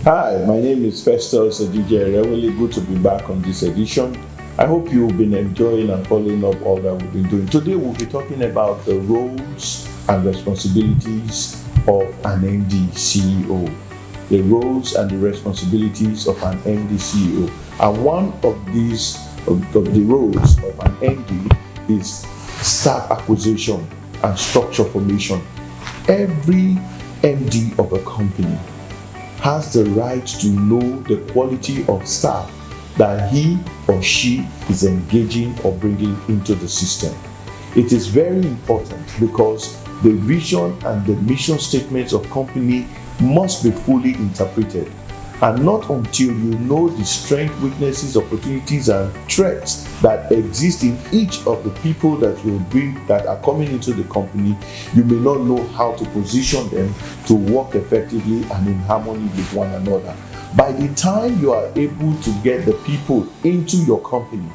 Hi, my name is Festus Ejijere. Really good to be back on this edition. I hope you've been enjoying and following up all that we've been doing. Today we'll be talking about the roles and responsibilities of an MD CEO. The roles and the responsibilities of an MD CEO. And one of these of the roles of an MD is staff acquisition and structure formation. Every MD of a company has the right to know the quality of staff that he or she is engaging or bringing into the system. It is very important because the vision and the mission statements of company must be fully interpreted, and not until you know the strengths, weaknesses, opportunities, and threats that exist in each of the people that you bring that are coming into the company, you may not know how to position them to work effectively and in harmony with one another. By the time you are able to get the people into your company,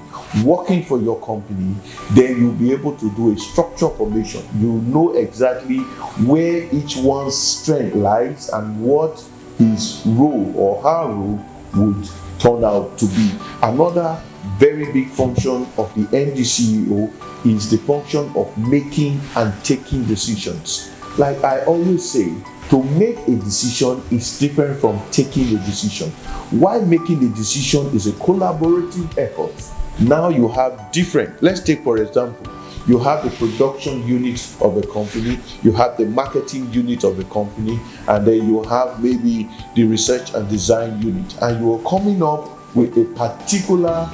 working for your company, then you'll be able to do a structure formation. You know exactly where each one's strength lies and what his role or her role would turn out to be. Another very big function of the MD CEO is the function of making and taking decisions. Like I always say, to make a decision is different from taking a decision. While making a decision is a collaborative effort, now you have different. Let's take for example, you have the production unit of a company, you have the marketing unit of a company, and then you have maybe the research and design unit, and you are coming up with a particular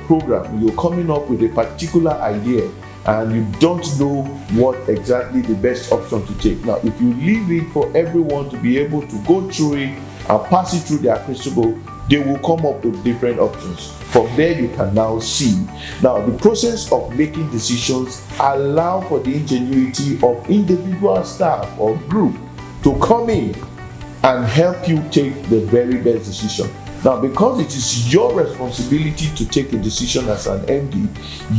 program, you're coming up with a particular idea, and you don't know what exactly the best option to take. Now, if you leave it for everyone to be able to go through it and pass it through their crystal, they will come up with different options. From there, you can now see. Now, the process of making decisions allow for the ingenuity of individual staff or group to come in and help you take the very best decision. Now, because it is your responsibility to take a decision as an MD,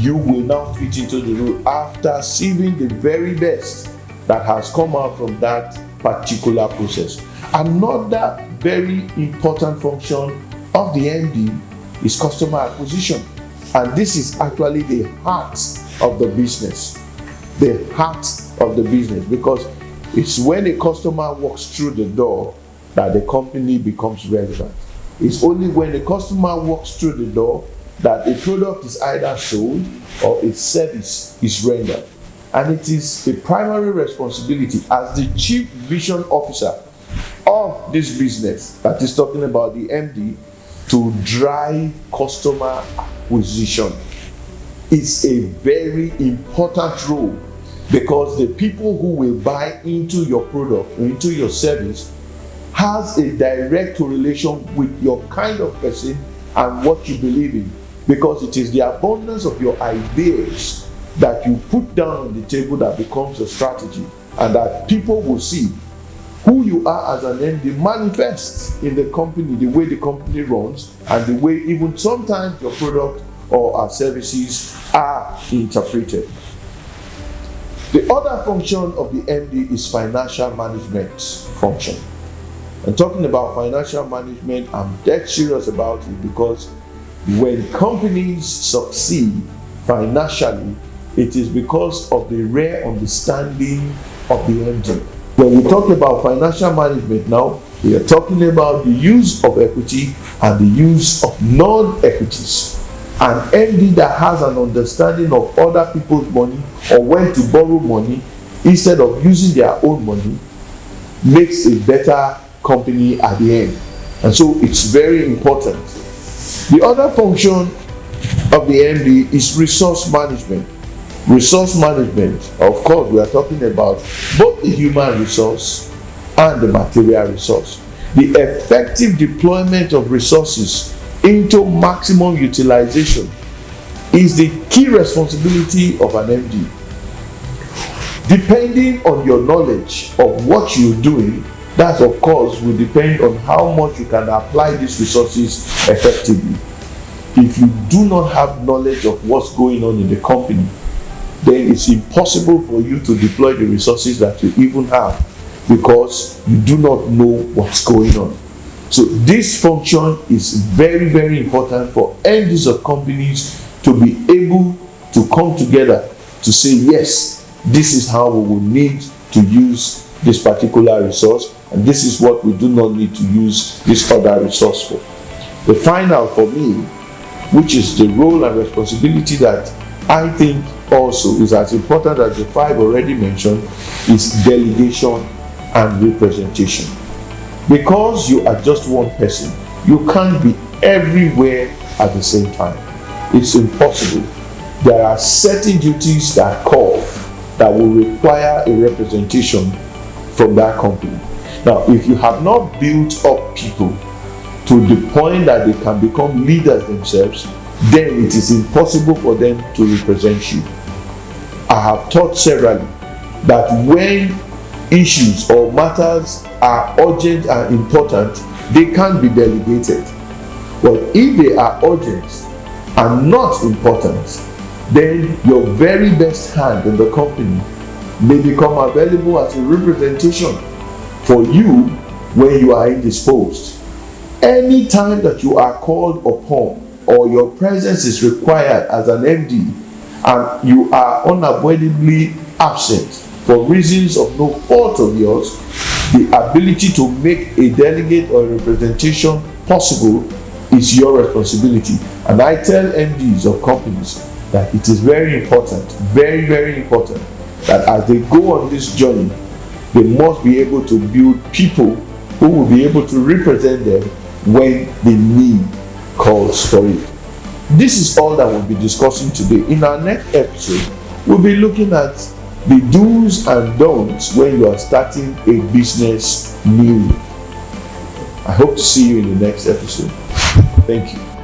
you will now fit into the role after seeing the very best that has come out from that particular process. Another very important function of the MD is customer acquisition, and this is actually the heart of the business. The heart of the business, because it's when a customer walks through the door that the company becomes relevant. It's only when the customer walks through the door that a product is either sold or a service is rendered. And it is a primary responsibility as the chief vision officer of this business, that is talking about the MD, to drive customer acquisition. It's a very important role, because the people who will buy into your product, into your service, has a direct correlation with your kind of person and what you believe in, because it is the abundance of your ideas that you put down on the table that becomes a strategy, and that people will see who you are as an MD manifests in the company, the way the company runs, and the way even sometimes your product or our services are interpreted. The other function of the MD is financial management function. And talking about financial management, I'm dead serious about it, because when companies succeed financially, it is because of the rare understanding of the MD. When we talk about financial management now, we are talking about the use of equity and the use of non-equities. An MD that has an understanding of other people's money, or when to borrow money instead of using their own money, makes a better company at the end. And so it's very important. The other function of the MD is resource management. Resource management, of course, we are talking about both the human resource and the material resource. The effective deployment of resources into maximum utilization is the key responsibility of an MD. Depending on your knowledge of what you're doing, that of course will depend on how much you can apply these resources effectively. If you do not have knowledge of what's going on in the company, then it's impossible for you to deploy the resources that you even have because you do not know what's going on. So this function is very, very important for MDs of companies to be able to come together to say, yes, this is how we will need to use this particular resource, and this is what we do not need to use this other resource for. The final for me, which is the role and responsibility that I think also is as important as the 5 already mentioned, is delegation and representation. Because you are just one person, you can't be everywhere at the same time. It's impossible. There are certain duties that call that will require a representation from that company. Now, if you have not built up people to the point that they can become leaders themselves, then it is impossible for them to represent you. I have taught severally that when issues or matters are urgent and important, they can be delegated. But if they are urgent and not important, then your very best hand in the company may become available as a representation for you when you are indisposed. Any time that you are called upon or your presence is required as an MD and you are unavoidably absent for reasons of no fault of yours, the ability to make a delegate or representation possible is your responsibility. And I tell MDs of companies that it is very important, very, very important, that as they go on this journey, they must be able to build people who will be able to represent them when the need calls for it. This is all that we'll be discussing today. In our next episode, we'll be looking at the do's and don'ts when you are starting a business new. I hope to see you in the next episode. Thank you.